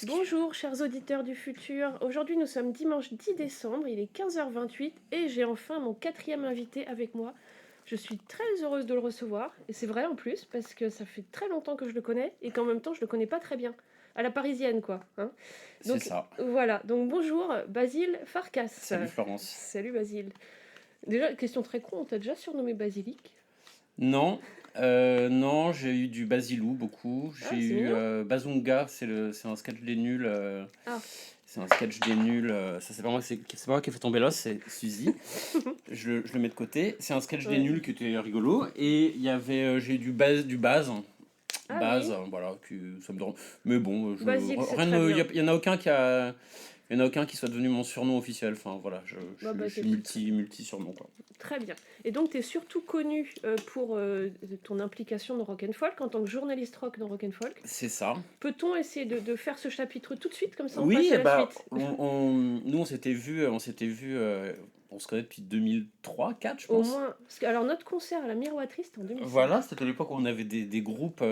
Bonjour chers auditeurs du futur, aujourd'hui nous sommes dimanche 10 décembre, il est 15h28 et j'ai enfin mon quatrième invité avec moi. Je suis très heureuse de le recevoir, et c'est vrai en plus, parce que ça fait très longtemps que je le connais et qu'en même temps je le connais pas très bien. À la parisienne quoi. Hein. C'est Donc ça. voilà, donc bonjour Basile Farkas. Salut Florence. Salut Basile. Déjà, question très con, on t'a déjà surnommé Basilic? Non, non, j'ai eu du Basilou beaucoup. Ah J'ai c'est eu mignon. c'est c'est un sketch des nuls. Ah. C'est un sketch des nuls. Ça c'est pas moi, c'est pas moi qui ai fait tomber l'os, c'est Suzy. Je le mets de côté. C'est un sketch des Ouais. nuls qui était rigolo. Et il y avait, j'ai eu Ah oui, voilà, ça me dérange. Mais bon, Basile c'est rien très bien. il y en a aucun qui a, il y en a aucun qui soit devenu mon surnom officiel. Enfin voilà, Bah je suis t'écoutes. multi surnom quoi. Très bien. Et donc, tu es surtout connu pour ton implication dans Rock and Folk en tant que journaliste rock dans Rock and Folk. C'est ça. Peut-on essayer de faire ce chapitre tout de suite, comme ça on passe Oui, à la bah, suite? nous on se connaît depuis 2003-4, je Au pense. moins. Parce que, alors, notre concert à la Miroiterie, c'était en 2005. Voilà, c'était l'époque où on avait des groupes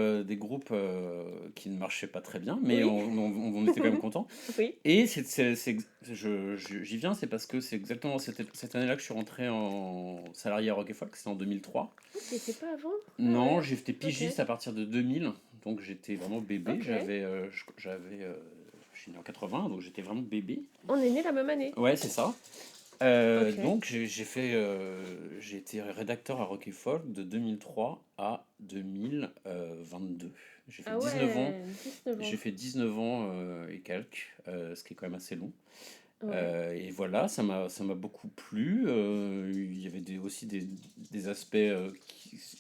qui ne marchaient pas très bien, mais Oui, on était quand même contents. oui. Et j'y viens, c'est parce que c'est exactement cette année-là que je suis rentré en salarié à Rock et Folk, c'était en 2003. Oh, tu étais pas avant? Ah Non, ouais. j'ai été Ok. pigiste à partir de 2000, donc j'étais vraiment bébé. Ok. Je suis né en 80, donc j'étais vraiment bébé. On est nés la même année. Ouais, c'est ça. Ok. Donc j'ai été rédacteur à Rock et Folk de 2003 à 2022. J'ai fait Ah 19 ans, ouais, 19 ans. j'ai fait 19 ans et quelques, ce qui est quand même assez long. Ouais. Et voilà, ça m'a beaucoup plu. Il y avait aussi des aspects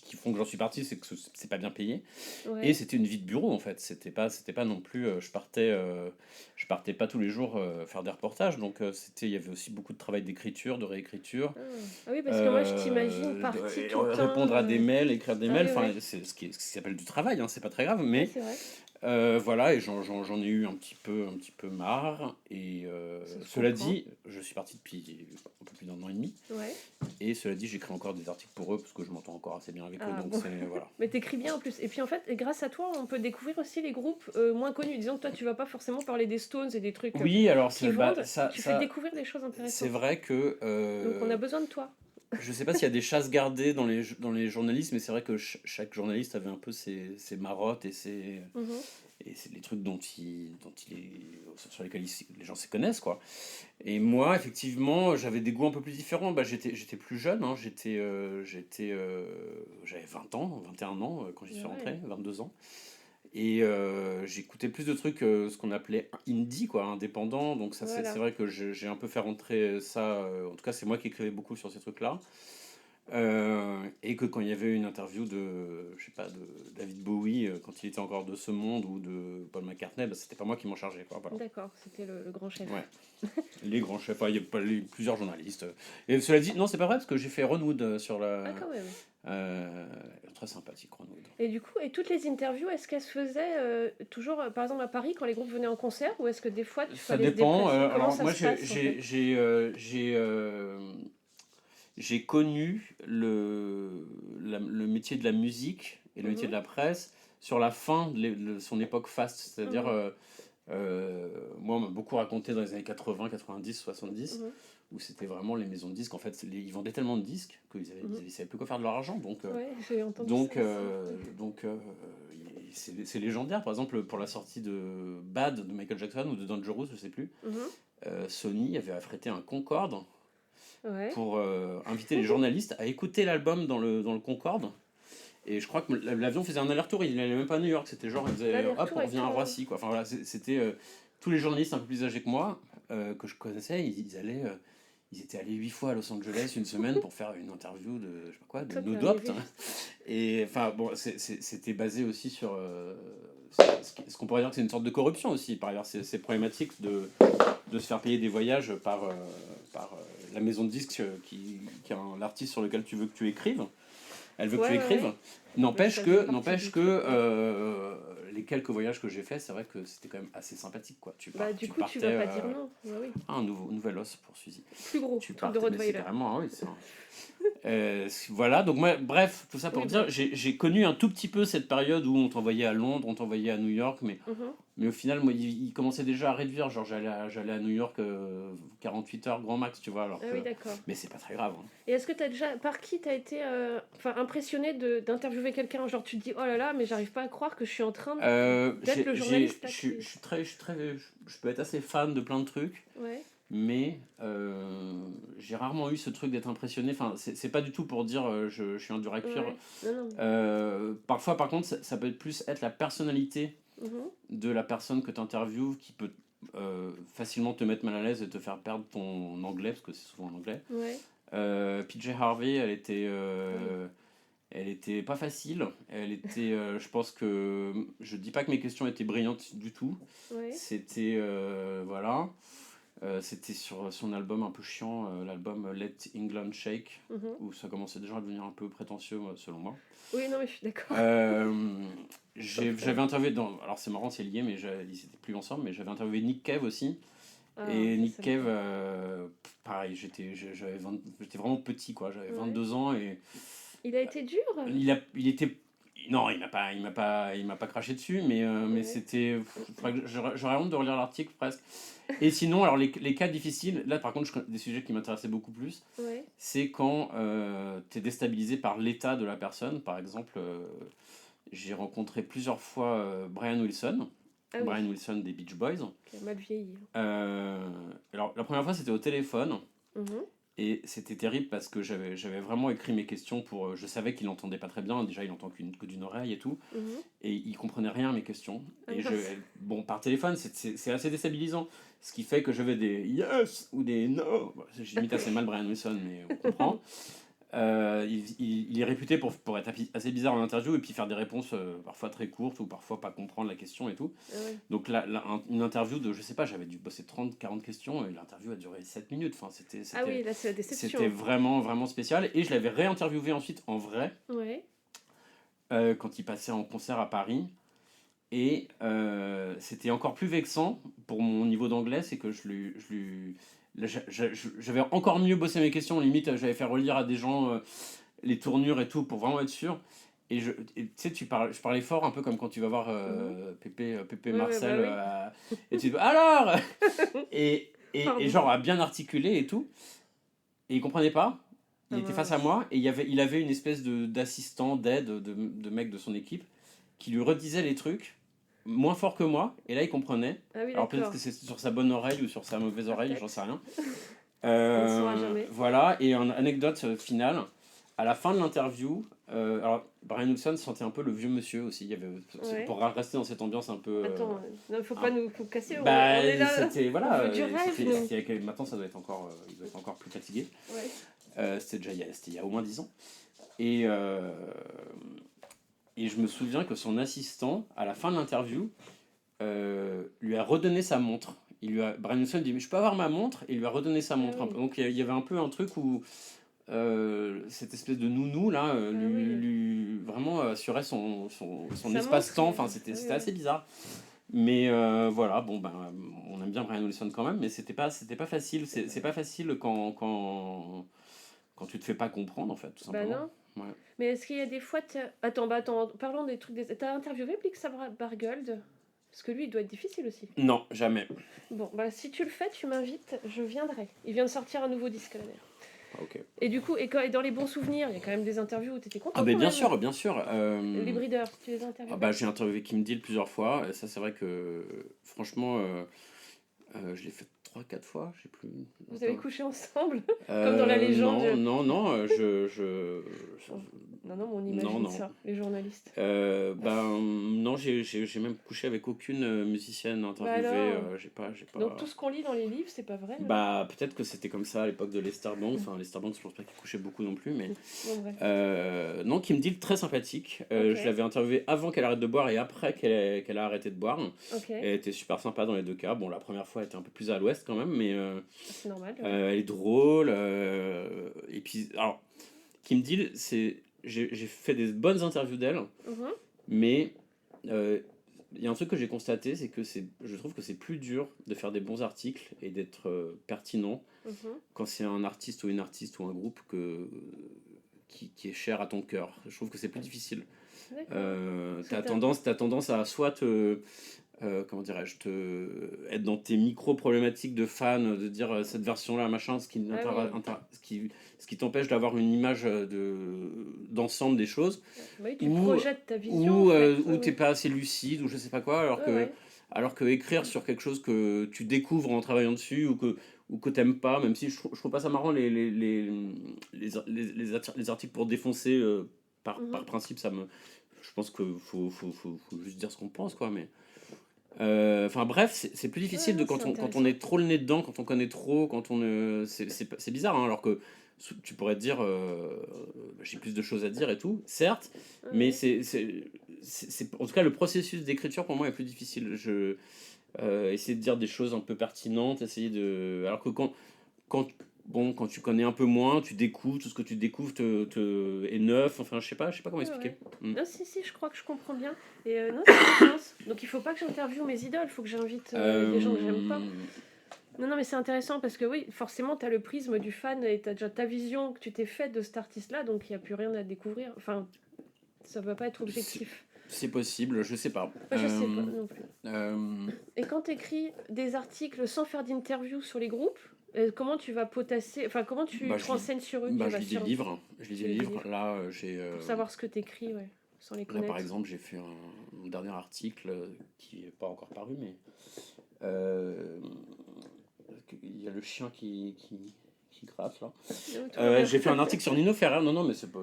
qui font que j'en suis parti, c'est que c'est pas bien payé. Et Ouais. c'était une vie de bureau en fait. C'était pas non plus. Je partais pas tous les jours faire des reportages. Donc il y avait aussi beaucoup de travail d'écriture, de réécriture, Ah. Ah oui, parce que moi, je t'imagine partie tout le temps. répondre à des mails, écrire des Ah mails. oui, Enfin, ouais. c'est ce qui s'appelle du travail. Hein, c'est pas très grave. Ouais, Mais c'est vrai. voilà, et j'en ai eu un petit peu marre. Et Ça se cela comprend. dit, je suis parti depuis un peu plus d'un an et demi. Ouais. Et cela dit, j'écris encore des articles pour eux parce que je m'entends encore assez bien avec eux. Ah Donc bon. c'est voilà. Mais t'écris bien en plus. Et puis en fait, et grâce à toi, on peut découvrir aussi les groupes moins connus. Disons que toi, tu vas pas forcément parler des Stones et des trucs Oui, alors qui vendent. ça, Tu fais ça, découvrir des choses c'est intéressantes. vrai que Donc on a besoin de toi. je sais pas s'il y a des chasses gardées dans les journalistes, mais c'est vrai que chaque journaliste avait un peu ses marottes Mhm. et c'est les trucs sur lesquels les gens se connaissent, quoi. Et moi, effectivement, j'avais des goûts un peu plus différents. Bah, j'étais plus jeune, hein, j'avais 20 ans, 21 ans quand j'y Ah suis rentré, ouais. 22 ans. Et j'écoutais plus de trucs, ce qu'on appelait indie, quoi, indépendant. Donc ça, c'est Voilà. vrai que j'ai un peu fait rentrer ça. En tout cas, c'est moi qui écrivais beaucoup sur ces trucs-là. Et que quand il y avait une interview je sais pas, de David Bowie, quand il était encore de ce monde, ou de Paul McCartney, bah, c'était pas moi qui m'en chargeais, quoi. Voilà. D'accord, c'était le grand chef. Ouais. Les grands chefs, il y a pas plusieurs journalistes. Et cela dit, non, c'est pas vrai parce que j'ai fait Ron Wood sur Ah la. quand même. Euh, Très sympathique, Ron Wood. Et du coup, et toutes les interviews, est-ce qu'elles se faisaient toujours, par exemple à Paris, quand les groupes venaient en concert, ou est-ce que des fois, tu Ça fallait se dépend. déplacer? Comment Alors ça moi, se passe en fait? j'ai connu le métier de la musique et le métier de Mhm. la presse sur la fin de son époque faste. C'est-à-dire, Mhm. moi, on m'a beaucoup raconté dans les années 80, 90, 70, Mhm. où c'était vraiment les maisons de disques. En fait, ils vendaient tellement de disques Mhm. ils savaient plus quoi faire de leur argent. Ouais, j'ai entendu ça Donc, aussi. c'est légendaire. Par exemple, pour la sortie de Bad de Michael Jackson ou de Dangerous, je sais plus, Mhm. Sony avait affrété un Concorde Ouais. pour inviter les journalistes à écouter l'album dans le Concorde. Et je crois que l'avion faisait un aller-retour, il n'allait même pas à New York, c'était genre, il faisait hop, L'aller-retour on avec revient tout à le monde. Roissy, quoi. Enfin voilà, c'était tous les journalistes un peu plus âgés que moi, que je connaissais, ils étaient allés 8 fois à Los Angeles une semaine pour faire une interview de, je sais pas quoi, de Toi, t'es No Doubt. arrivé. Et enfin bon, c'était basé aussi sur ce qu'on pourrait dire que c'est une sorte de corruption aussi. Par ailleurs, c'est problématique de se faire payer des voyages par la maison de disques qui a l'artiste sur lequel tu veux que tu écrives. Elle veut que tu Ouais, ouais, écrives. ouais. Mais ça faisait partie du N'empêche que truc, ouais. les quelques voyages que j'ai faits, c'est vrai que c'était quand même assez sympathique, quoi. Bah, du Tu coup, tu vas partais pas dire non. Bah oui. un nouvel os pour Suzy. Plus gros, Tu truc de partais, mais c'est Rottweiler. carrément, ah oui, voilà, donc moi, bref, tout ça pour Oui, dire, bref. j'ai connu un tout petit peu cette période où on t'envoyait à Londres, on t'envoyait à New York, Mhm. Mais au final, moi, il commençait déjà à réduire. Genre, j'allais à New York 48 heures grand max, tu vois. Alors Ah que... oui, d'accord. Mais c'est pas très grave, hein. Et est-ce que t'as déjà, par qui t'as été impressionné d'interviewer quelqu'un? Genre, tu te dis, oh là là, mais j'arrive pas à croire que je suis en train d'être le journaliste là je suis je peux être assez fan de plein de trucs, Ouais, mais j'ai rarement eu ce truc d'être impressionné. Enfin, c'est pas du tout pour dire je suis un dur à cuire. ouais. Non, non. Parfois, par contre, ça peut plus être la personnalité Mhm. de la personne que tu interviews qui peut facilement te mettre mal à l'aise et te faire perdre ton anglais, parce que c'est souvent en anglais. Ouais, PJ Harvey, elle était pas facile. Elle était, je pense que, je dis pas que mes questions étaient brillantes du tout. ouais. C'était, voilà. C'était sur son album un peu chiant, l'album Let England Shake, Mhm. où ça commençait déjà à devenir un peu prétentieux, selon moi. Oui, non, mais je suis d'accord. J'avais interviewé alors c'est marrant, c'est lié, mais ils étaient plus ensemble, mais j'avais interviewé Nick Cave aussi. Ah, Et Nick ça me Cave, parle. pareil, j'étais vraiment petit, quoi. J'avais 22 ans et Il a été dur? il était. Non, il m'a pas craché dessus, mais Ouais. c'était. J'aurais honte de relire l'article presque. Et sinon, alors les cas difficiles, là par contre, des sujets qui m'intéressaient beaucoup plus, Ouais. c'est quand tu es déstabilisé par l'état de la personne. Par exemple, j'ai rencontré plusieurs fois Brian Wilson. Ah Brian oui, Wilson des Beach Boys. qui a mal vieilli. Alors, la première fois, c'était au téléphone. Mhm. Et c'était terrible parce que j'avais vraiment écrit mes questions pour. Je savais qu'il n'entendait pas très bien. Déjà, il entend que d'une oreille et tout. Mhm. Et il comprenait rien à mes questions. Ah Et mince. bon, par téléphone, c'est assez déstabilisant. Ce qui fait que j'avais des yes ou des no. Bon, j'imite assez mal Brian Wilson, mais on comprend. Il est réputé pour être assez bizarre en interview et puis faire des réponses parfois très courtes ou parfois pas comprendre la question et tout. Ah ouais. Donc une interview de, je sais pas, j'avais dû bosser 30-40 questions et l'interview a duré 7 minutes. Enfin, Ah oui, là, c'est la déception. c'était vraiment, vraiment spécial. Et je l'avais réinterviewé ensuite en vrai Ouais. quand il passait en concert à Paris. Et c'était encore plus vexant pour mon niveau d'anglais, c'est que là, j'avais encore mieux bossé mes questions, limite j'avais fait relire à des gens les tournures et tout pour vraiment être sûr. Et tu sais, je parlais fort, un peu comme quand tu vas voir Mhm. Pépé Ouais, ouais, bah Marcel, oui. et tu dis alors et Pardon. genre à bien articuler et tout. Et il comprenait pas. Ah Il était face à mince. moi et il avait une espèce d'assistant, d'aide, de mec de son équipe qui lui redisait les trucs moins fort que moi. Et là, il comprenait. Ah oui, Alors peut-être d'accord. que c'est sur sa bonne oreille ou sur sa mauvaise Ah, oreille, j'en sais peut-être. rien. On ne saura jamais. Voilà, et en anecdote finale, à la fin de l'interview, alors Brian Wilson sentait un peu le vieux monsieur aussi. Il y avait, Ouais. pour rester dans cette ambiance un peu. Attends, non, faut pas Un- nous faut casser. On est bah, là. c'était. On Voilà, veut du rêve, nous. maintenant ça doit être encore, il doit être encore plus fatigué. Ouais. C'était déjà c'était il y a au moins 10 ans. Et, et je me souviens que son assistant, à la fin de l'interview, lui a redonné sa montre. Brian Wilson dit mais je peux avoir ma montre et il lui a redonné sa Ah montre. oui. Donc il y avait un peu un truc où cette espèce de nounou là Ah oui. lui vraiment assurait son Ça espace-temps. montre. Enfin Ah oui, c'était oui. assez bizarre. Mais voilà, bon ben on aime bien Brian Wilson quand même, mais c'était pas facile. C'est pas facile quand tu te fais pas comprendre en fait, tout Bah simplement. non. Ouais. Mais est-ce qu'il y a des fois... Attends, bah attends, parlons des trucs... T'as interviewé Blix Bargold? Parce que lui, il doit être difficile aussi. Non, jamais. Bon, bah si tu le fais, tu m'invites, je viendrai. Il vient de sortir un nouveau disque là d'ailleurs. Ah, ok. Et du coup, et dans les bons souvenirs, il y a quand même des interviews où t'étais Ah content ben quand bien même. sûr, bien sûr. Les Breeders, tu les as Ah interviewés? bah, j'ai interviewé Kim Deal plusieurs fois, et ça c'est vrai que franchement, je l'ai fait 3-4 fois, je sais plus. Vous avez Attends. couché ensemble? Comme dans la légende. Non, Non, non, mais on non, imagine non. ça, les journalistes. Non, j'ai même couché avec aucune musicienne Bah interviewée, alors, j'ai pas... donc tout ce qu'on lit dans les livres, c'est pas vrai, hein. Bah, peut-être que c'était comme ça à l'époque de Lester Bangs, enfin Lester Bangs, je pense pas qu'il couchait beaucoup non plus, mais... Bon, bref. Non, Kim Deal, très sympathique. Ok. Je l'avais interviewée avant qu'elle arrête de boire et après qu'elle a arrêté de boire. Ok, Elle était super sympa dans les deux cas. Bon, la première fois, elle était un peu plus à l'ouest quand même, mais c'est normal. elle est drôle. Et puis, alors, Kim Deal, j'ai fait des bonnes interviews d'elle, Mhm, mais il y a un truc que j'ai constaté, c'est que je trouve que c'est plus dur de faire des bons articles et d'être pertinent mhm. quand c'est un artiste ou une artiste ou un groupe qui est cher à ton cœur. Je trouve que c'est plus difficile. D'accord. T'as tendance à soit comment dirais-je, être dans tes micro-problématiques de fan, de dire cette version-là, machin, Ah oui. ce qui t'empêche d'avoir une image d'ensemble des choses, Bah oui, tu ou, projettes ta vision en fait. Oui, ou t'es oui. pas assez lucide, ou je sais pas quoi, Ouais, ouais. alors que écrire sur quelque chose que tu découvres en travaillant dessus, ou que t'aimes pas, même si je trouve pas ça marrant, les articles pour défoncer, par Mhm. principe, je pense qu'il faut juste dire ce qu'on pense, quoi, mais. Enfin bref, c'est plus Ouais, difficile non, c'est quand on intéressant. est trop le nez dedans, quand on connaît trop, c'est bizarre, hein, alors que tu pourrais te dire j'ai plus de choses à dire et tout, certes, Ouais, mais ouais. en tout cas le processus d'écriture pour moi est plus difficile. Essayer de dire des choses un peu pertinentes, alors que quand, quand tu connais un peu moins, tu découvres, tout ce que tu découvres est neuf, enfin je sais pas comment Ouais, expliquer. ouais. Mm. Non, si, si, je crois que je comprends bien. Et non, ça fait sens. Donc il faut pas que j'interviewe mes idoles, il faut que j'invite des gens que j'aime pas. Euh, Non, non, mais c'est intéressant parce que oui, forcément, tu as le prisme du fan et tu as déjà ta vision que tu t'es faite de cet artiste-là, donc il n'y a plus rien à découvrir. Enfin, ça va pas être c'est objectif. c'est possible, je sais pas. Moi, je sais pas non plus. Euh, Et quand tu écris des articles sans faire d'interview sur les groupes, comment tu vas potasser, enfin, comment tu Bah, te renseignes sur eux? Tu je vas lis des sur. livres. Je lis Tu des lis des livres. livres Là, pour savoir ce que tu écris, ouais, sans les là, par connaître. exemple, j'ai fait mon dernier article qui n'est pas encore paru, mais euh, il y a le chien qui gratte là. Tout va bien. J'ai fait un article sur Nino Ferrer. Non, non, mais c'est pas.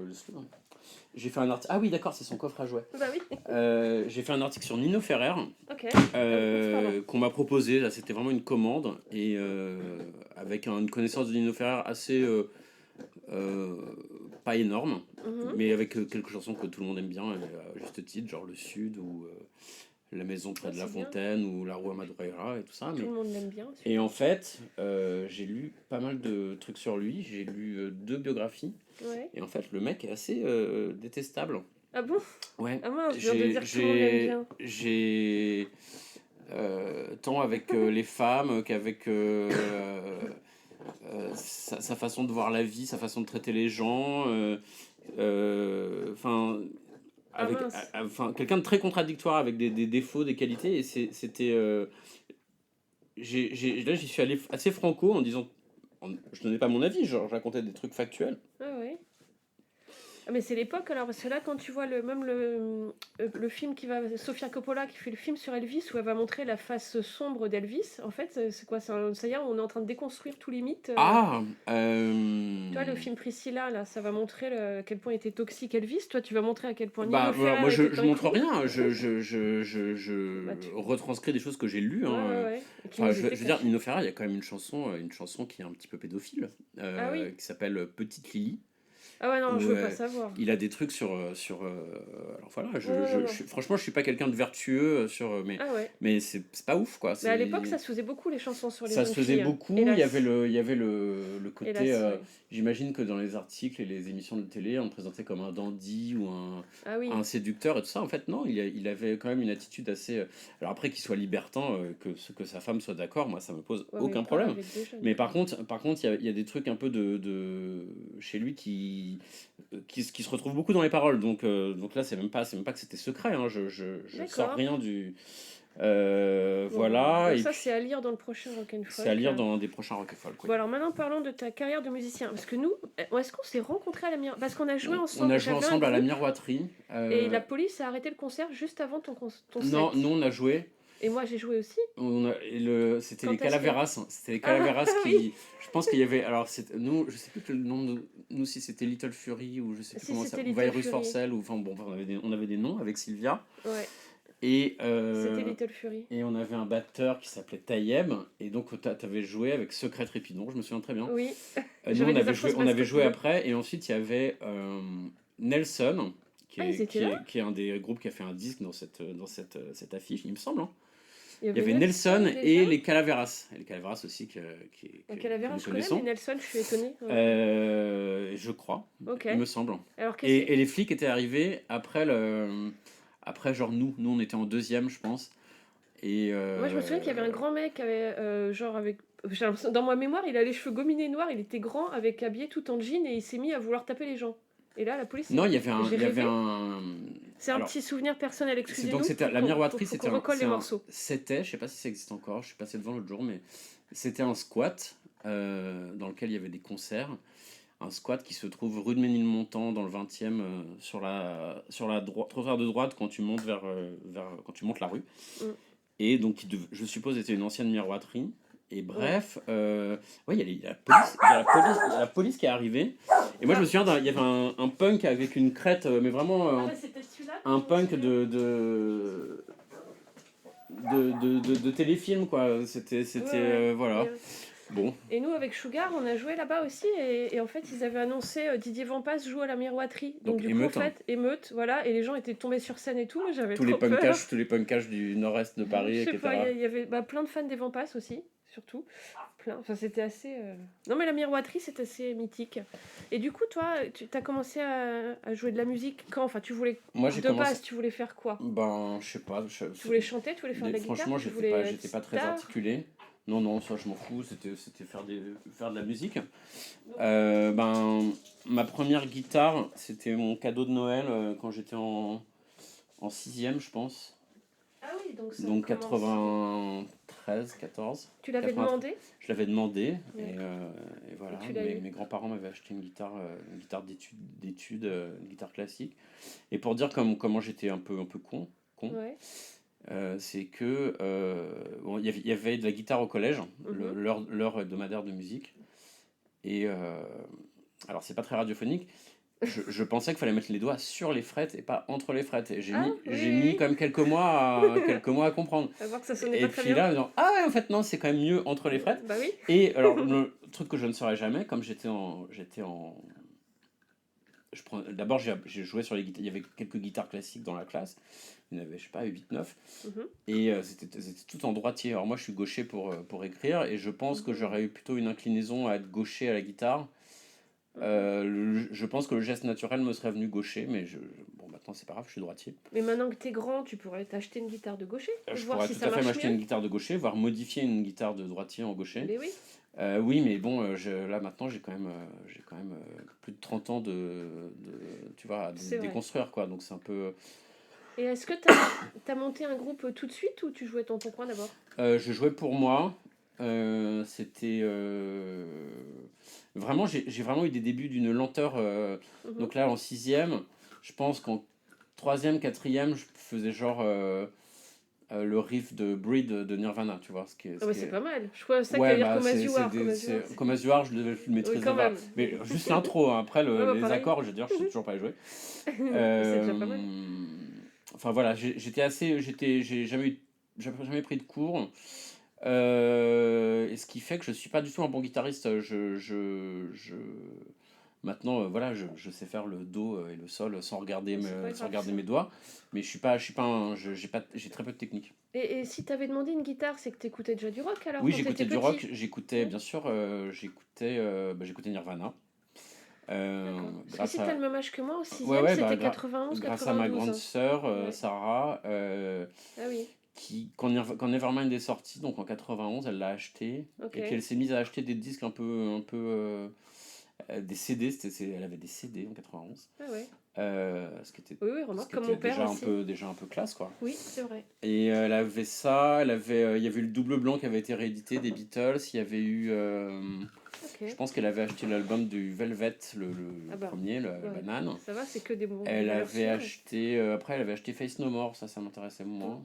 J'ai fait un article. Ah oui, d'accord, c'est son coffre à jouets. Bah oui, J'ai fait un article sur Nino Ferrer ok. Oups, pardon. qu'on m'a proposé. Là, c'était vraiment une commande et avec une connaissance de Nino Ferrer assez euh, pas énorme, Mhm. mais avec quelques chansons que tout le monde aime bien, à juste titre, genre Le Sud ou La Maison près Ah, de la c'est bien. Fontaine ou La Rue Madureira et tout ça. Tout le monde l'aime bien, Et celui-là. en fait, j'ai lu pas mal de trucs sur lui. J'ai lu deux biographies. Ouais. Et en fait, le mec est assez détestable. Ah bon? Ouais, Ah mince, je viens de dire que tout le monde l'aime bien. tant avec les femmes qu'avec sa façon de voir la vie, sa façon de traiter les gens. Enfin, Ah mince. enfin, quelqu'un de très contradictoire avec des défauts, des qualités. Et c'était. Là, j'y suis allé assez franco en disant. Je donnais pas mon avis, genre, je racontais des trucs factuels. Ah ouais. Ah mais c'est l'époque alors, parce que là, quand tu vois le film qui va. Sofia Coppola qui fait le film sur Elvis, où elle va montrer la face sombre d'Elvis, en fait, c'est quoi? Ça y est, on est en train de déconstruire tous les mythes. Ah Tu vois, le film Priscilla, là, ça va montrer à quel point était toxique Elvis. Toi, tu vas montrer à quel point Nino Bah, moi, Ferrer était je un montre clown. rien, Bah, je retranscris des choses que j'ai lues. Ouais, Hein. ouais, ouais. Et qui Enfin, nous étaient je veux dire, cachées. Nino Ferrer, il y a quand même une chanson qui est un petit peu pédophile, Ah oui. qui s'appelle Petite Lily, Ah ouais, non, je où veux pas savoir. il a des trucs alors voilà, Non, non, non, non. franchement, je suis pas quelqu'un de vertueux, Ah ouais. mais c'est pas ouf, quoi. Mais à l'époque, ça se faisait beaucoup les chansons sur les Ça se jeunes faisait filles, hein. beaucoup. Hélas. Il y avait le côté. Hélas, ouais. J'imagine que dans les articles et les émissions de télé, on le présentait comme un dandy ou Ah oui. un séducteur et tout ça. En fait, non, il avait quand même une attitude assez. Alors après, qu'il soit libertin, que sa femme soit d'accord, moi, ça me pose Ouais, mais aucun pas problème. avec des jeunes. Mais par contre, il y a des trucs un peu chez lui qui se retrouvent beaucoup dans les paroles. Donc là, c'est même pas que c'était secret. Hein. Je sors D'accord. rien du. Bon, bah, Voilà. donc Et ça, puis, c'est à lire dans le prochain c'est à Rock'n'Folk. lire dans un des prochains Rock and Folk. Oui. Bon, alors maintenant, parlons de ta carrière de musicien. Parce que nous, est-ce qu'on s'est rencontrés à la miroiterie? Parce qu'on a joué On a ensemble. joué J'avais un ensemble à la groupe miroiterie. et la police a arrêté le concert juste avant ton Non, nous set. on a joué. Et moi, j'ai joué aussi. C'était les Quand est-ce que. Calaveras. C'était les Ah, Calaveras oui. qui. Je pense qu'il y avait. Alors, nous, je sais plus que le nom de. Nous, si c'était Little Fury ou je sais plus Si, comment ça. c'était Ou Little Virus for Fury. Sale. Ou, enfin bon, on avait des noms avec Sylvia. Ouais, Et, c'était Little Fury. et on avait un batteur qui s'appelait Tayeb. Et donc, t'avais joué avec Secret Trépidon, je me souviens très bien. Oui. Nous, J'avais des affreuses on avait mascottes joué bleues. après. Et ensuite, il y avait Nelson, Ah, ils étaient là? qui est un des groupes qui a fait un disque dans cette affiche, il me semble. Hein. Il y Il y avait avait Nelson Nelson déjà? et les Calaveras. Et les Calaveras aussi Donc, que Calavera, nous je connais, mais connaissons. Nelson, je suis étonnée. Ouais. Je crois, Ok. il me semble. Alors, qu'est-ce que. Et les flics étaient arrivés après genre nous on était en deuxième, je pense. Et Moi, je me souviens qu'il y avait un grand mec, qui avait, genre avec. Dans ma mémoire, il a les cheveux gominés noirs, il était grand, avec habillé tout en jean, et il s'est mis à vouloir taper les gens. Et là, la police. non, J'ai il y avait rêvé. C'est un Alors, petit souvenir personnel c'est, excusez-nous. donc c'était la Faut miroiterie, qu'on recolle les morceaux. c'était, je sais pas si ça existe encore, je suis passé devant l'autre jour, mais c'était un squat dans lequel il y avait des concerts. Un squat qui se trouve rue de Ménilmontant dans le 20e sur la trottoir de droite quand tu montes quand tu montes la rue. Mm. Et donc je suppose était une ancienne miroiterie. Et Ouais. bref, ouais, il y a la police, il y a la police qui est arrivée. Et moi je me souviens, il y avait un punk avec une crête, mais vraiment Ah, c'était celui-là un qu'on punk tirait. de téléfilm quoi. C'était Ouais. voilà. Bon, Et nous, avec Sugar, on a joué là-bas aussi. Et en fait, ils avaient annoncé Didier Vampas joue à la miroiterie. Donc, donc du coup, en émeute, hein. fait, émeute, voilà. Et les gens étaient tombés sur scène et tout. Moi, j'avais Tous les trop peur. punkages du nord-est de Paris, Je sais etc. pas, il y avait plein de fans des Vampas aussi, surtout. Plein. Enfin, c'était assez. Non, mais la miroiterie, c'est assez mythique. Et du coup, toi, tu as commencé à jouer de la musique quand? Enfin, tu voulais. Moi j'ai De commencé. base, tu voulais faire quoi? Ben, je sais pas. Tu voulais chanter, tu voulais faire de la guitare, Franchement, tu voulais être j'étais pas très star? articulé. Non, non, ça je m'en fous. C'était faire de la musique. Ben, ma première guitare, c'était mon cadeau de Noël quand j'étais en sixième, je pense. Ah oui, donc ça Donc commence. 93, 14. Tu l'avais 80. demandé? Je l'avais demandé Ouais. et voilà. Et tu l'as eu. Mes grands-parents m'avaient acheté une guitare d'études, une guitare classique. Et pour dire comment j'étais un peu con. Ouais. C'est que bon, il y avait de la guitare au collège, Mhm. l'heure hebdomadaire de musique. Et alors, c'est pas très radiophonique. Je pensais qu'il fallait mettre les doigts sur les frettes et pas entre les frettes. Et Ah, j'ai oui, mis oui. quand même quelques mois à comprendre. À voir que ça sonnait Et pas très puis bien. là, non, ah ouais, en fait, non, c'est quand même mieux entre les frettes. Bah oui. Et alors, le truc que je ne saurais jamais, comme d'abord, j'ai joué sur les guitares. Il y avait quelques guitares classiques dans la classe. Il y en avait, je sais pas, 8 9. Mhm. Et c'était tout en droitier. Alors moi, je suis gaucher pour écrire. Et je pense que j'aurais eu plutôt une inclinaison à être gaucher à la guitare. Je pense que le geste naturel me serait venu gaucher. Mais bon, maintenant, c'est pas grave, je suis droitier. Mais maintenant que t'es grand, tu pourrais t'acheter une guitare de gaucher. Je Voir pourrais si tout ça à fait marche m'acheter mieux. une guitare de gaucher, voire modifier une guitare de droitier en gaucher. Mais oui. Oui, mais bon, là maintenant j'ai quand même plus de 30 ans tu vois, C'est de vrai. déconstruire quoi. Donc c'est un peu. Et est-ce que t'as monté un groupe tout de suite ou tu jouais dans ton coin d'abord? Je jouais pour moi. C'était vraiment, j'ai vraiment eu des débuts d'une lenteur. Mhm. Donc là en sixième, je pense qu'en troisième, quatrième, je faisais genre le riff de Breed de Nirvana, tu vois, Ah bah c'est pas mal. Je crois ça que Ouais, t'allais dire bah Comme As You Are. Comme As You Are, je le maîtrisais quand pas. même. Mais juste l'intro, hein. Après Ouais, bah les pareil. accords, je veux dire, je sais toujours pas les jouer. C'est déjà pas mal. Enfin voilà, j'ai jamais pris de cours. Et ce qui fait que je suis pas du tout un bon guitariste. Maintenant, voilà, je sais faire le do et le sol sans regarder, C'est pas sans grave regarder ça. mes doigts, mais j'ai très peu de technique. Et si t'avais demandé une guitare, c'est que t'écoutais déjà du rock alors Oui, quand t'étais j'écoutais du petit? rock, j'écoutais bien sûr, j'écoutais Nirvana. D'accord. Parce que Grâce si t'as le à même âge que moi, au ouais 6e, ouais c'était 91, grâce à ma 92. grande Hein. sœur Ouais. Sarah, Ah oui, quand Nevermind est sorti, donc en 91, elle l'a acheté ok. et puis elle s'est mise à acheter des disques un peu des CD, elle avait des CD en 91. Ah ouais. Ce qui était Oui, oui, ce remarque, qui comme était mon père aussi. déjà un peu classe quoi. Oui, c'est vrai. Et elle avait ça, il y avait eu le double blanc qui avait été réédité des Beatles, il y avait eu je Ok. pense qu'elle avait acheté l'album du Velvet, le Ah bah, premier, le ouais. banane. Ça va, c'est que des bons Elle valeurs avait sûres. acheté, après elle avait acheté Face No More, ça m'intéressait moins.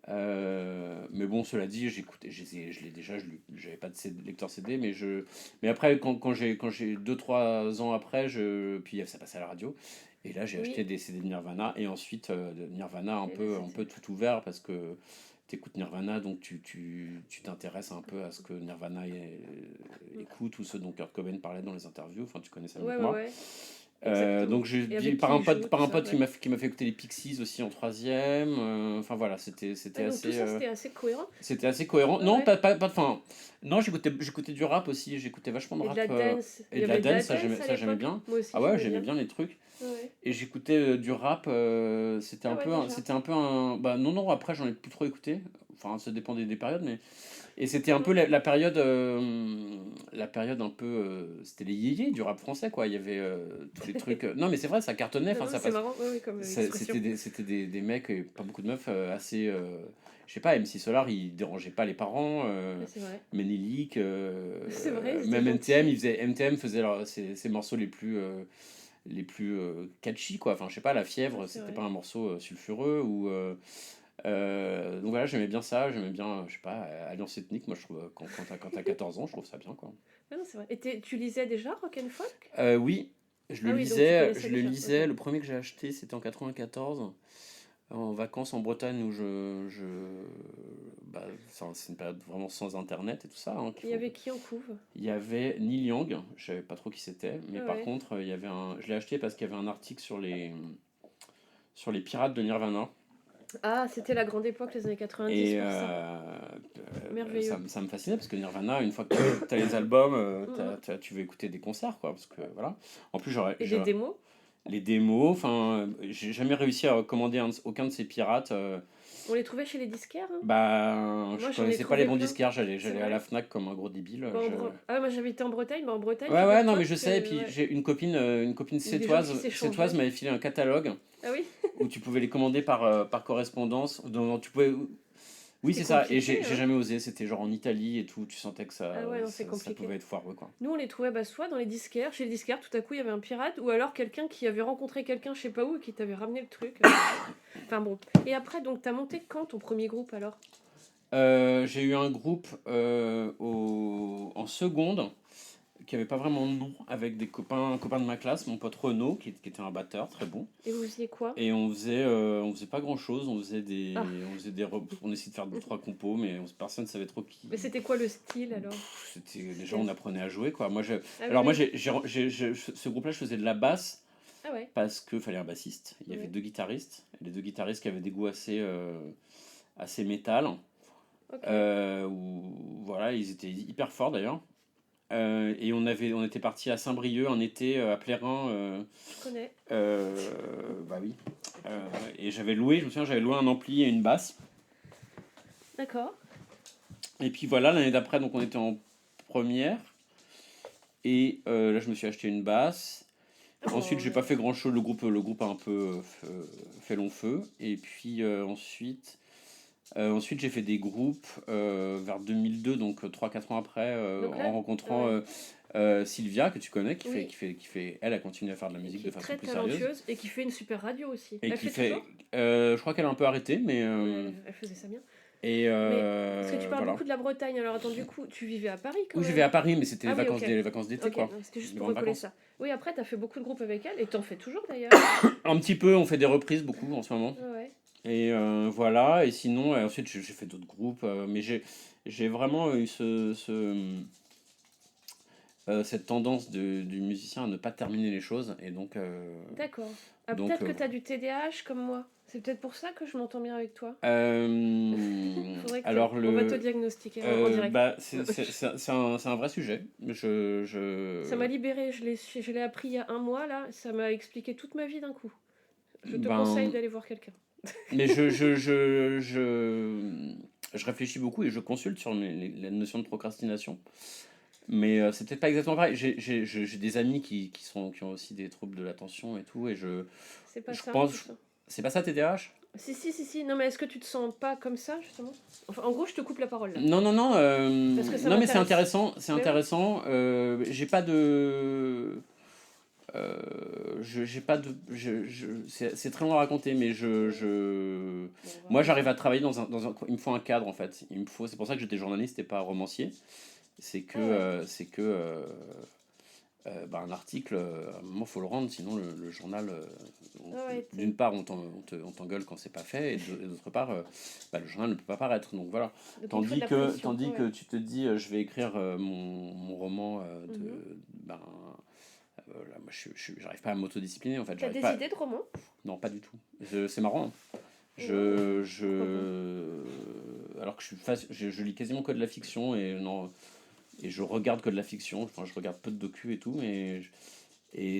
Mais bon, cela dit, je l'ai déjà, j'avais pas de lecteur CD, mais après, quand j'ai 2-3 ans après, puis ça passait à la radio, et là j'ai Oui. acheté des CD de Nirvana, et ensuite de Nirvana un Et là, peu tout ouvert, parce que t'écoutes Nirvana, donc tu t'intéresses un peu à ce que Nirvana écoute, ou ce dont Kurt Cobain parlait dans les interviews, enfin tu connais ça mieux Ouais, que ouais, moi. ouais. Exactement. Donc Et avec par qui un il pote, joue, par tout un ça, pote ouais. qui m'a fait écouter les Pixies aussi en troisième. Enfin voilà, c'était Ah, donc tout assez, ça, c'était assez cohérent. c'était assez cohérent. Ouais, Non, ouais. enfin, non, j'écoutais du rap aussi. J'écoutais vachement de Et de rap la dance. Il et y de la avait de la dance. dance à Ça j'aimais l'époque. bien. Moi aussi, Ah ouais, j'aimais j'aimais bien. bien les trucs. Ouais. Et j'écoutais du rap. C'était Ah un ouais, peu, déjà. c'était un peu un. Bah non, après j'en ai plus trop écouté. enfin, ça dépendait des périodes, mais. Et c'était un peu la période. La période un peu. C'était les yéyés du rap français, quoi. Il y avait tous les trucs. Non, mais c'est vrai, ça cartonnait. Non, Enfin, non, ça c'est passe. marrant, ouais, ouais, comme expression. C'était des mecs, pas beaucoup de meufs, assez. Je sais pas, MC Solar, il dérangeait pas les parents. Ouais, c'est vrai. Ménélique, C'est vrai, ils étaient même NTM, gentils. MTM faisait ses morceaux les plus catchy, quoi. Enfin, je sais pas, La Ouais, Fièvre, c'est c'était vrai. pas un morceau sulfureux. Donc voilà, j'aimais bien ça, j'aimais bien, je sais pas, Alliance Ethnique, moi je trouve, quand t'as 14 ans, je trouve ça bien, quoi. Ouais, non, c'est vrai. Et tu lisais déjà Rock and Folk? Oui, Ah oui, donc tu je connaissais le déjà. Ok. lisais, le premier que j'ai acheté c'était en 94, en vacances en Bretagne où bah, c'est une période vraiment sans internet et tout ça, hein, Il y avait qui en couve? Il y avait Neil Young, je savais pas trop qui c'était, mais Ah par ouais. contre, je l'ai acheté parce qu'il y avait un article sur les pirates de Nirvana. Ah, c'était la grande époque, les années 90 Et pour ça. Merveilleux. ça me fascinait parce que Nirvana, une fois que tu as les albums, Mm, mm. tu veux écouter des concerts, quoi. Parce que voilà. En plus, Et des démos? les démos, enfin, j'ai jamais réussi à commander aucun de ces pirates. On les trouvait chez les disquaires, hein. Bah, je Moi, j'en ai connaissais pas les trouvé bons plein. disquaires, C'est j'allais à la vrai? Fnac comme un gros débile. Bah, Ah, moi, j'habitais en Bretagne. Bah, en Bretagne, Ouais, ouais, non, mais figure-toi je sais. Et que... puis Ouais. j'ai une copine Ou des gens qui sétoise s'échangeaient. m'avait filé un catalogue Ah oui? où tu pouvais les commander par correspondance. Tu pouvais. Oui, C'était c'est ça. Et compliqué, j'ai hein. jamais osé. C'était genre en Italie et tout. Tu sentais que Ah ouais, non, c'est ça compliqué. pouvait être foireux, quoi. Nous, on les trouvait bah, soit dans les disquaires. Chez les disquaires, tout à coup, il y avait un pirate. Ou alors quelqu'un qui avait rencontré quelqu'un, je sais pas où, et qui t'avait ramené le truc. Enfin bon. Et après, donc, t'as monté quand ton premier groupe alors? J'ai eu un groupe en seconde qui avait pas vraiment de nom, avec un copain de ma classe, mon pote Renaud, qui était un batteur très bon. Et vous faisiez quoi? Et on faisait pas grand chose, Ah, on essayait de faire deux trois compos, mais personne savait trop qui. mais c'était quoi le style alors? Déjà on apprenait à jouer, quoi. Ah oui, Alors moi oui. ce groupe-là, je faisais de la basse Ah ouais. parce qu'il fallait un bassiste. Il y avait Ouais. deux guitaristes, et les deux guitaristes qui avaient des goûts assez métal. Ok. Voilà, ils étaient hyper forts d'ailleurs. Et on était parti à Saint-Brieuc un été à Plérin. Je connais. Bah oui. Et je me souviens, j'avais loué un ampli et une basse. D'accord. Et puis voilà, l'année d'après, donc on était en première. Et là, je me suis acheté une basse. Ah Ensuite, bon, j'ai pas fait grand chose. Le groupe a un peu fait long feu. Et puis ensuite, j'ai fait des groupes vers 2002, donc 3-4 ans après, donc là, en rencontrant ouais. Sylvia, que tu connais, Oui. elle a continué à faire de la Et musique qui de est façon très plus sérieuse. talentueuse et qui fait une super radio aussi. Et Elle qui fait fait. toujours? Je crois qu'elle a un peu arrêté, mais. Ouais, elle faisait ça bien. Et Mais parce que tu parles voilà. beaucoup de la Bretagne, alors attends, du coup, tu vivais à Paris quand Oui, je même? vais à Paris, mais c'était Ah oui, ok. les vacances d'été, Ok, quoi. non, c'était juste Les pour grandes recoller vacances. ça. Oui, après, t'as fait beaucoup de groupes avec elle et t'en fais toujours d'ailleurs. Un petit peu, on fait des reprises beaucoup en ce moment. Ouais, ouais. Et voilà, et sinon, ensuite j'ai fait d'autres groupes, mais j'ai vraiment eu cette tendance du musicien à ne pas terminer les choses, et donc, D'accord. Ah, donc peut-être que t'as du TDAH comme moi. C'est peut-être pour ça que je m'entends bien avec toi. Faudrait que alors On va te diagnostiquer en direct. bah, c'est un vrai sujet. Ça m'a libérée, je l'ai appris il y a un mois là, ça m'a expliqué toute ma vie d'un coup. Je te conseille Ben, d'aller voir quelqu'un. mais je réfléchis beaucoup et je consulte sur la notion de procrastination. Mais c'est peut-être pas exactement pareil. J'ai des amis qui ont aussi des troubles de l'attention et tout, et C'est pas je ça, c'est pense. ça. C'est pas ça TDAH? Si. Non, mais est-ce que tu te sens pas comme ça, justement? Enfin, en gros, je te coupe la parole là. Non, non, non. Parce que ça Non, mais c'est m'intéresse. intéressant. C'est Mais oui. intéressant. J'ai pas de. J'ai pas de. C'est très long à raconter, mais Bon, moi, voilà. j'arrive à travailler il me faut un cadre, en fait. C'est pour ça que j'étais journaliste et pas romancier. C'est que. Ah ouais. Bah, un article, à un moment, faut le rendre, sinon le journal, Ah ouais, d'une part, on t'engueule quand c'est pas fait, et d'autre part, bah, le journal ne peut pas paraître. Donc voilà. donc il te faut de la pression. Tandis que Ouais. tu te dis, je vais écrire mon roman Mhm. ben, là, moi, j'arrive pas à m'autodiscipliner, en fait. T'as J'arrive des pas. idées de romans? Non, pas du tout. C'est marrant, hein. Ouais, Je, pourquoi pas. alors que je lis quasiment que de la fiction, et non, et je regarde que de la fiction. Enfin, je regarde peu de docu et tout, et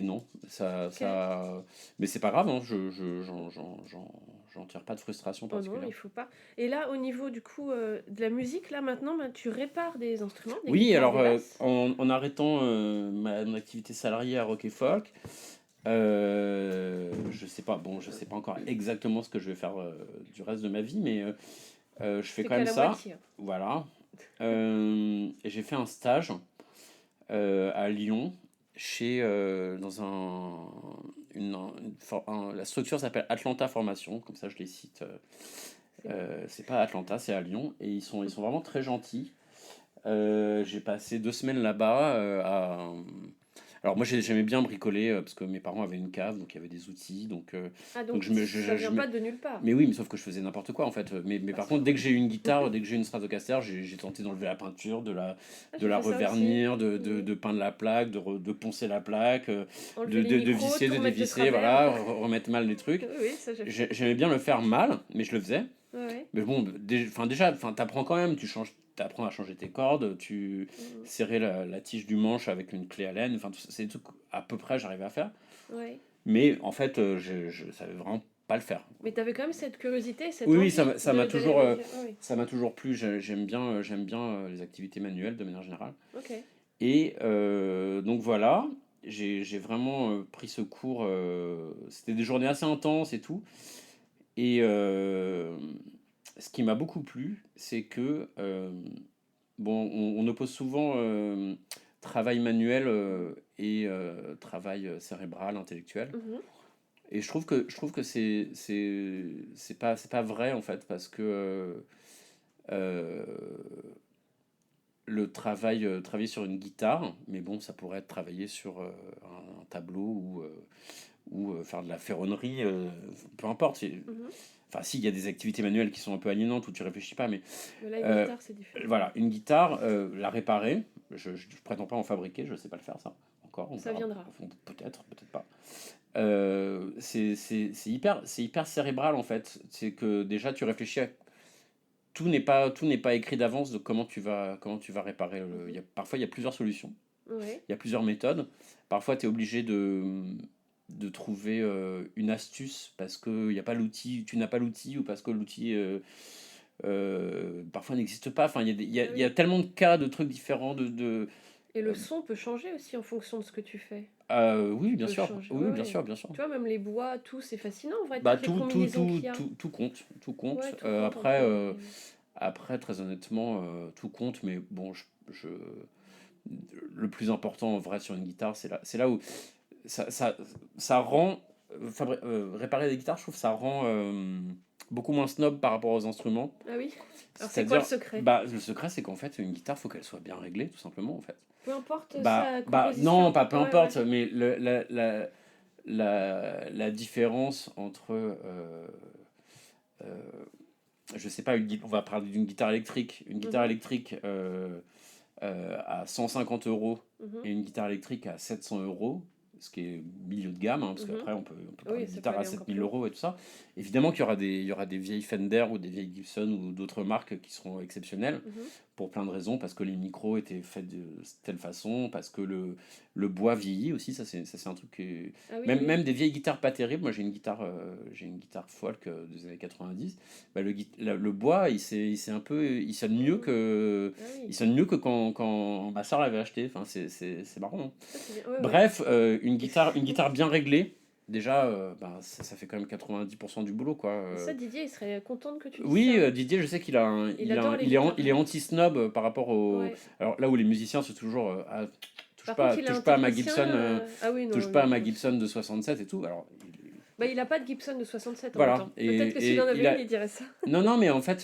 non, Ok. mais c'est pas grave, hein, j'en tire pas de frustration Oh non, particulière. il faut pas. Et là, au niveau du coup de la musique, là maintenant, ben, tu répares des instruments, des Oui, guitares, alors des basses. en arrêtant mon activité salariée à Rock et Folk, je sais pas encore exactement ce que je vais faire du reste de ma vie, mais je fais T'es quand qu'à même la ça. moitié, hein. Voilà. Et j'ai fait un stage à Lyon, dans la structure s'appelle Atlanta Formation, comme ça je les cite. C'est bien. C'est pas Atlanta, c'est à Lyon, et ils sont vraiment très gentils. J'ai passé 2 semaines là-bas alors moi j'aimais bien bricoler parce que mes parents avaient une cave, donc il y avait des outils, Ah, donc donc ça vient pas de nulle part. mais oui, mais sauf que je faisais n'importe quoi en fait. Mais Bah, par c'est contre, dès que cool. j'ai eu une guitare, dès que j'ai eu une Stratocaster, j'ai tenté d'enlever la peinture, Ah, de j'ai la fait ça aussi. revernir, Mhm. de peindre la plaque, de poncer la plaque, Enlever les de micros, visser, tout de remettre de dévisser, travers. voilà, remettre mal les trucs. Oui, oui, ça j'ai fait. J'aimais bien le faire mal, mais je le faisais. Ouais, ouais. Mais bon, déjà, t'apprends quand même, t'apprends à changer tes cordes, tu Mhm. serrer la tige du manche avec une clé Allen, enfin, c'est des trucs à peu près j'arrivais à faire. Ouais. Mais en fait, je savais vraiment pas le faire. Mais t'avais quand même cette curiosité, cette Oui, oui, envie d'aller avec. Ouais, ouais. ça m'a toujours plu. J'aime bien les activités manuelles de manière générale. Ok. Et donc voilà, j'ai vraiment pris ce cours. C'était des journées assez intenses et tout. Et ce qui m'a beaucoup plu, c'est que bon, on oppose souvent travail manuel et travail cérébral, intellectuel. Mhm. Et je trouve que c'est pas vrai en fait parce que euh, travailler sur une guitare, mais bon, ça pourrait être travailler sur un tableau ou faire de la ferronnerie, peu importe. Mhm. Enfin, si, il y a des activités manuelles qui sont un peu aliénantes où tu réfléchis pas, mais Mais là, une euh, guitare, c'est différent. voilà, une guitare, la réparer, je prétends pas en fabriquer, je sais pas le faire ça, encore, on Ça verra. viendra. Enfin, peut-être, peut-être pas. C'est hyper cérébral en fait. C'est que déjà tu réfléchis à tout n'est pas écrit d'avance de comment tu vas réparer Mhm. parfois il y a plusieurs solutions, Ouais. il y a plusieurs méthodes. Parfois tu es obligé de trouver une astuce parce que y a pas l'outil, tu n'as pas l'outil ou parce que l'outil parfois n'existe pas. Enfin, Ah il y a oui. tellement de cas, de trucs différents, Et le euh, son peut changer aussi en fonction de ce que tu fais. oui, bien Peut sûr, changer. Ouais, oui, bien ouais. sûr, bien sûr. Tu vois, même les bois, tout, c'est fascinant en vrai, Bah, toutes les combinaisons qu'il y a. tout compte, tout compte. Ouais, tout compte Après, entre les. après, très honnêtement, tout compte, mais bon, le plus important en vrai sur une guitare, c'est là où ça rend, réparer des guitares, je trouve, ça rend beaucoup moins snob par rapport aux instruments. Ah oui? Alors c'est quoi le C'est-à-dire, secret? bah, le secret, c'est qu'en fait, une guitare, faut qu'elle soit bien réglée, tout simplement, en fait. Peu importe sa Non, composition. pas peu Ouais, ouais. importe, mais la différence entre euh, je sais pas, on va parler d'une guitare électrique. Une guitare Mhm, électrique à 150 euros mhm, et une guitare électrique à 700 euros, ce qui est milieu de gamme, hein, parce mhm. qu'après on peut parler Oui, de ça peut guitare à aller encore 7000 plus haut. euros et tout ça. Évidemment qu'il y aura il y aura des vieilles Fender ou des vieilles Gibson ou d'autres marques qui seront exceptionnelles Mhm. pour plein de raisons, parce que les micros étaient faits de telle façon, parce que le bois vieillit aussi, ça c'est un truc que... Ah oui, oui. Même des vieilles guitares pas terribles, moi j'ai une guitare folk des années 90, bah, le bois il s'est un peu, Mhm. Ah il oui. sonne mieux que quand ma soeur l'avait acheté, enfin c'est marrant, hein. Ça c'est bien. Ouais, ouais. Bref, une guitare bien réglée, déjà bah, ça fait quand même 90% du boulot quoi. Et ça, Didier, il serait content que tu dises Oui, ça, hein. Didier, je sais Il adore les guitares. il est anti-snob par rapport au. Ouais. Alors là où les musiciens, c'est toujours ah, Par contre, il est un touche pas à ma technicien. Gibson, Ah oui, touche non, pas à lui. ma Gibson de 67 et tout. Alors Bah, il a pas de Gibson de 67 en même voilà, temps. Peut-être que s'il en il avait a. une, il dirait ça. Non, non, mais en fait,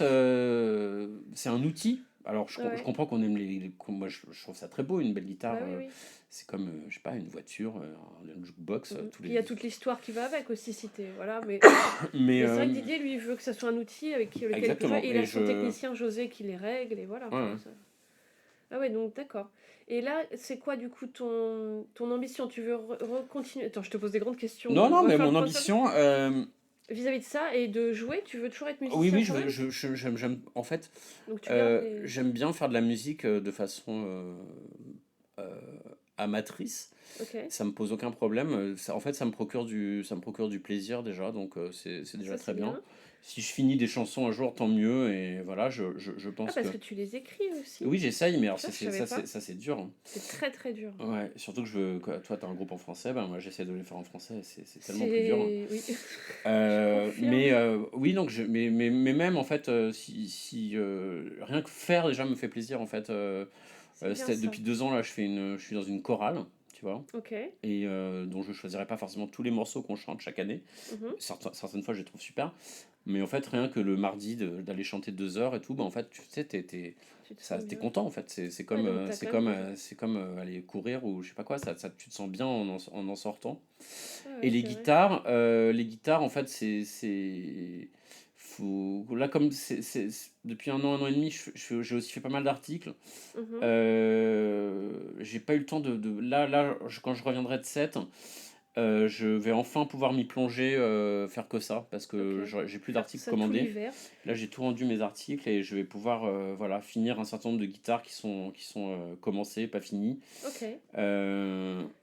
c'est un outil. Alors je Ouais. comprends qu'on aime moi je trouve ça très beau, une belle guitare. Bah oui, oui. C'est comme, je sais pas, une voiture, un jukebox, Mhm. tous Puis les. il y a toute l'histoire qui va avec aussi, cité. Voilà, mais Mais c'est vrai que Didier, lui, il veut que ça soit un outil lequel il peut jouer. exactement. Et il Et a son je. technicien José qui les règle, et voilà. Ouais, Enfin, ouais. ah ouais, donc d'accord. Et là, c'est quoi du coup ton ambition? Tu veux continuer? Attends, je te pose des grandes questions. Non, On non, va mais faire le mon point sur le- ambition. Vis-à-vis de ça et de jouer, tu veux toujours être Oui, musicien oui, quand même? en fait, Donc tu gardes les. j'aime bien faire de la musique de façon amatrice. Ok. Ça me pose aucun problème. En fait, ça me procure du plaisir déjà, donc c'est déjà Ça, très c'est bien. bien. Si je finis des chansons un jour, tant mieux. Et voilà, je Ah, pense que. parce que tu les écris aussi? Oui, j'essaye, mais alors Ça, je savais pas. ça, c'est dur, hein. C'est très très dur. Ouais, surtout que toi, t'as un groupe en français, ben moi, j'essaie de les faire en français, c'est tellement plus dur. C'est... Oui, je confirme. Oui, donc mais même en fait, rien que faire déjà me fait plaisir en fait. C'est bien ça. Depuis 2 ans là, je suis dans une chorale, tu vois, Ok. et dont je choisirai pas forcément tous les morceaux qu'on chante chaque année. Mhm. Certaines fois, je les trouve super, mais en fait, rien que le mardi d'aller chanter 2 heures et tout, ben en fait, tu sais, Tu te ça, sens t'es bien. content en fait. C'est Ouais, comme, donc t'as quand même besoin. aller courir ou je sais pas quoi. Tu te sens bien en sortant. Ah Et ouais, c'est vrai. les guitares, en fait, là, comme depuis un an et demi, j'ai aussi fait pas mal d'articles. Mhm. J'ai pas eu le temps quand je reviendrai de 7, je vais enfin pouvoir m'y plonger, faire que ça, parce Ok. que j'ai plus Faire d'articles ça tout commandés. l'hiver. Là, j'ai tout rendu mes articles et je vais pouvoir voilà, finir un certain nombre de guitares qui sont commencées, pas finies. Ok.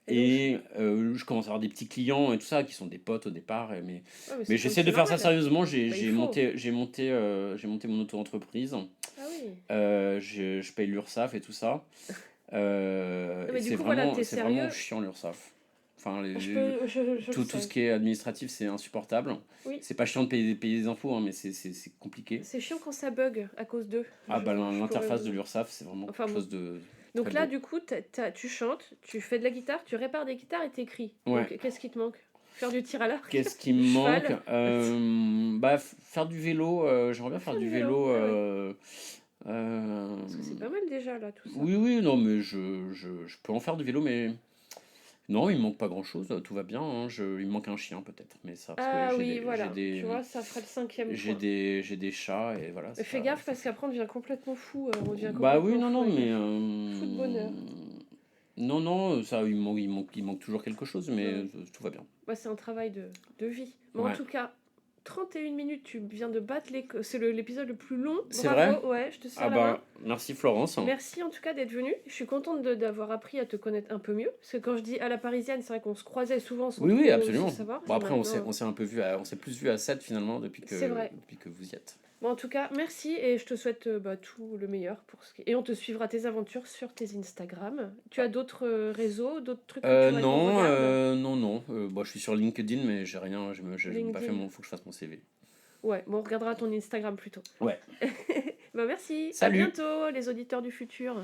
Et donc, Je commence à avoir des petits clients et tout ça qui sont des potes au départ. ouais, mais Mais donc j'essaie de c'est faire ça normal. sérieusement. Bah, il faut. J'ai monté mon auto-entreprise. Ah oui. Je paye l'URSSAF et tout ça. Non, Et mais du coup, voilà, t'es c'est vraiment sérieux. chiant l'URSSAF. Enfin, Je le tout ce sais. qui est administratif, c'est insupportable. Oui. C'est pas chiant de payer des impôts, hein, mais c'est compliqué. C'est chiant quand ça bug à cause d'eux. Ah bah Je pourrais l'interface de vous... l'URSSAF, c'est vraiment Enfin quelque bon. chose de très Donc là, beau. du coup, tu chantes, tu fais de la guitare, tu répares des guitares et t'écris. Ouais. Donc qu'est-ce qui te manque? Faire du tir à l'arc? Qu'est-ce qui me Du manque? cheval? Bah, faire du vélo, j'aimerais bien faire Faire du du vélo, vélo. ouais, ouais. Euh, Parce que c'est pas mal déjà, là, tout ça. Oui, oui, non, mais je peux en faire du vélo, mais non, il me manque pas grand-chose, tout va bien, hein. Il me manque un chien peut-être, mais ça, parce que Ah oui, voilà. Tu vois, ça fera le cinquième point. j'ai des chats et voilà, Mais c'est fais pas, gaffe c'est parce fou. qu'après on devient complètement fou. On devient Bah oui, complètement non, fou non, avec un mais chat. Fou de bonheur. non, non, ça, il manque toujours quelque chose, mais Ouais. tout va bien. Bah, c'est un travail de vie. Mais en Ouais. tout cas, 31 minutes, tu viens de battre les... C'est l'épisode le plus long. C'est vrai? Bravo, ouais, je te Ah serre la main. bah, merci Florence. Merci en tout cas d'être venu. Je suis contente d'avoir appris à te connaître un peu mieux. Parce que quand je dis à la parisienne, c'est vrai qu'on se croisait souvent sans Oui, oui, trop se absolument. savoir. Bon, Et après, maintenant, on s'est un peu on s'est plus vu à 7 finalement c'est vrai. depuis que vous y êtes. Bon, en tout cas, merci et je te souhaite tout le meilleur pour ce qui... Et on te suivra tes aventures sur tes Instagram. Tu as d'autres réseaux, d'autres trucs que tu voudrais qu'on Non, regarde? non. Bon, je suis sur LinkedIn, mais j'ai rien, j'ai pas fait LinkedIn. faut que je fasse mon CV. Ouais, bon, on regardera ton Instagram plutôt. Ouais. Bah merci, à Salut! bientôt les auditeurs du futur.